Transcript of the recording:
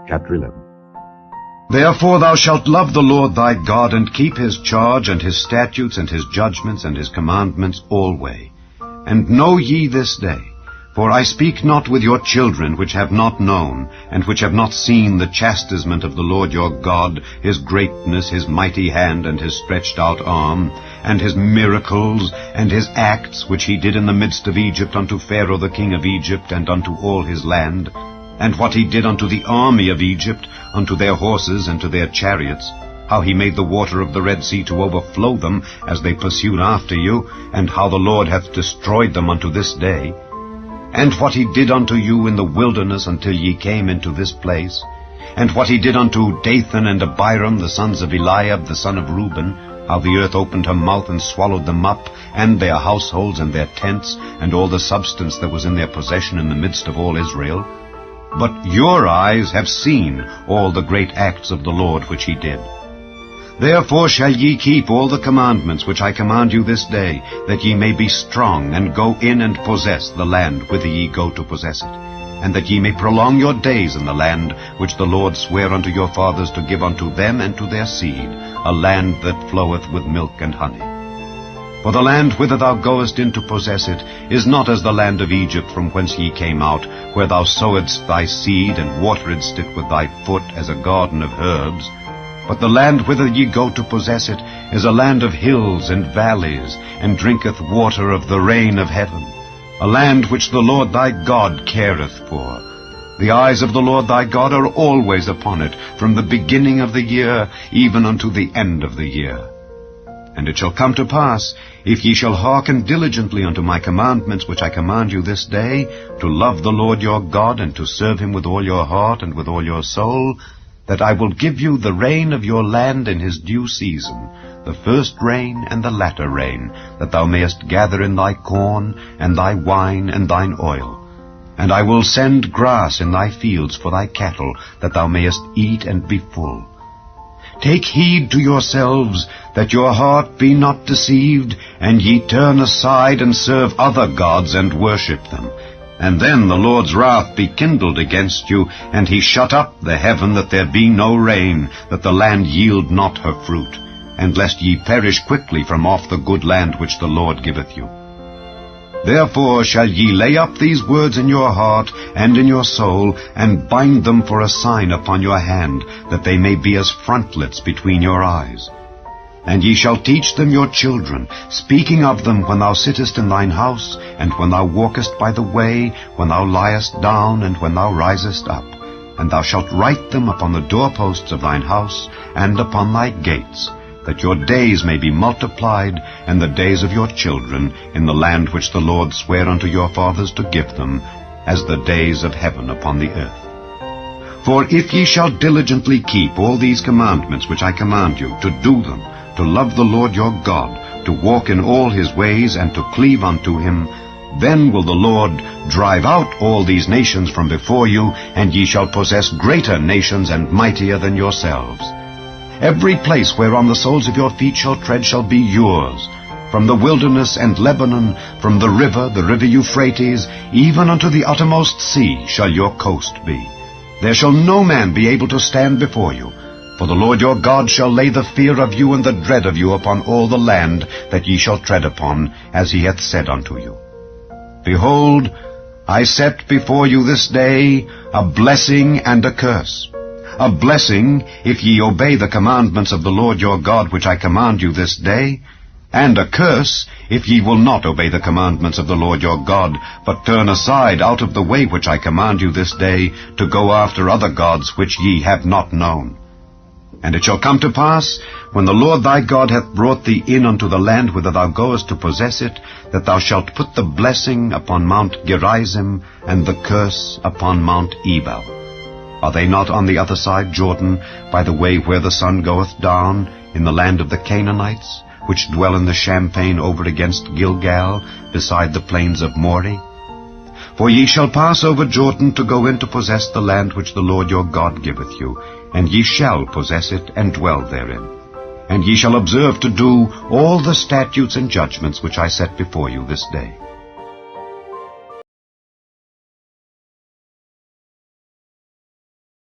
Chapter 11. Therefore thou shalt love the Lord thy God, and keep his charge, and his statutes, and his judgments, and his commandments alway. And know ye this day, for I speak not with your children which have not known, and which have not seen the chastisement of the Lord your God, his greatness, his mighty hand, and his stretched out arm, and his miracles, and his acts, which he did in the midst of Egypt unto Pharaoh the king of Egypt, and unto all his land, and what he did unto the army of Egypt, unto their horses and to their chariots, how he made the water of the Red Sea to overflow them as they pursued after you, and how the Lord hath destroyed them unto this day, and what he did unto you in the wilderness until ye came into this place, and what he did unto Dathan and Abiram, the sons of Eliab, the son of Reuben, how the earth opened her mouth and swallowed them up, and their households and their tents, and all the substance that was in their possession in the midst of all Israel. But your eyes have seen all the great acts of the Lord which he did. Therefore shall ye keep all the commandments which I command you this day, that ye may be strong, and go in and possess the land whither ye go to possess it, and that ye may prolong your days in the land which the Lord sware unto your fathers to give unto them and to their seed, a land that floweth with milk and honey. For the land whither thou goest in to possess it is not as the land of Egypt from whence ye came out, where thou sowedst thy seed and wateredst it with thy foot as a garden of herbs. But the land whither ye go to possess it is a land of hills and valleys, and drinketh water of the rain of heaven, a land which the Lord thy God careth for. The eyes of the Lord thy God are always upon it, from the beginning of the year even unto the end of the year. And it shall come to pass, if ye shall hearken diligently unto my commandments which I command you this day, to love the Lord your God, and to serve him with all your heart and with all your soul, that I will give you the rain of your land in his due season, the first rain and the latter rain, that thou mayest gather in thy corn, and thy wine, and thine oil. And I will send grass in thy fields for thy cattle, that thou mayest eat and be full. Take heed to yourselves, that your heart be not deceived, and ye turn aside and serve other gods and worship them. And then the Lord's wrath be kindled against you, and he shut up the heaven, that there be no rain, that the land yield not her fruit, and lest ye perish quickly from off the good land which the Lord giveth you. Therefore shall ye lay up these words in your heart and in your soul, and bind them for a sign upon your hand, that they may be as frontlets between your eyes. And ye shall teach them your children, speaking of them when thou sittest in thine house, and when thou walkest by the way, when thou liest down, and when thou risest up. And thou shalt write them upon the doorposts of thine house, and upon thy gates, that your days may be multiplied, and the days of your children, in the land which the Lord sware unto your fathers to give them, as the days of heaven upon the earth. For if ye shall diligently keep all these commandments which I command you, to do them, to love the Lord your God, to walk in all his ways, and to cleave unto him, then will the Lord drive out all these nations from before you, and ye shall possess greater nations and mightier than yourselves. Every place whereon the soles of your feet shall tread shall be yours. From the wilderness and Lebanon, from the river Euphrates, even unto the uttermost sea shall your coast be. There shall no man be able to stand before you. For the Lord your God shall lay the fear of you and the dread of you upon all the land that ye shall tread upon, as he hath said unto you. Behold, I set before you this day a blessing and a curse. A blessing, if ye obey the commandments of the Lord your God which I command you this day, and a curse, if ye will not obey the commandments of the Lord your God, but turn aside out of the way which I command you this day, to go after other gods which ye have not known. And it shall come to pass, when the Lord thy God hath brought thee in unto the land whither thou goest to possess it, that thou shalt put the blessing upon Mount Gerizim, and the curse upon Mount Ebal. Are they not on the other side Jordan, by the way where the sun goeth down, in the land of the Canaanites, which dwell in the champaign over against Gilgal, beside the plains of Moreh? For ye shall pass over Jordan to go in to possess the land which the Lord your God giveth you, and ye shall possess it and dwell therein. And ye shall observe to do all the statutes and judgments which I set before you this day.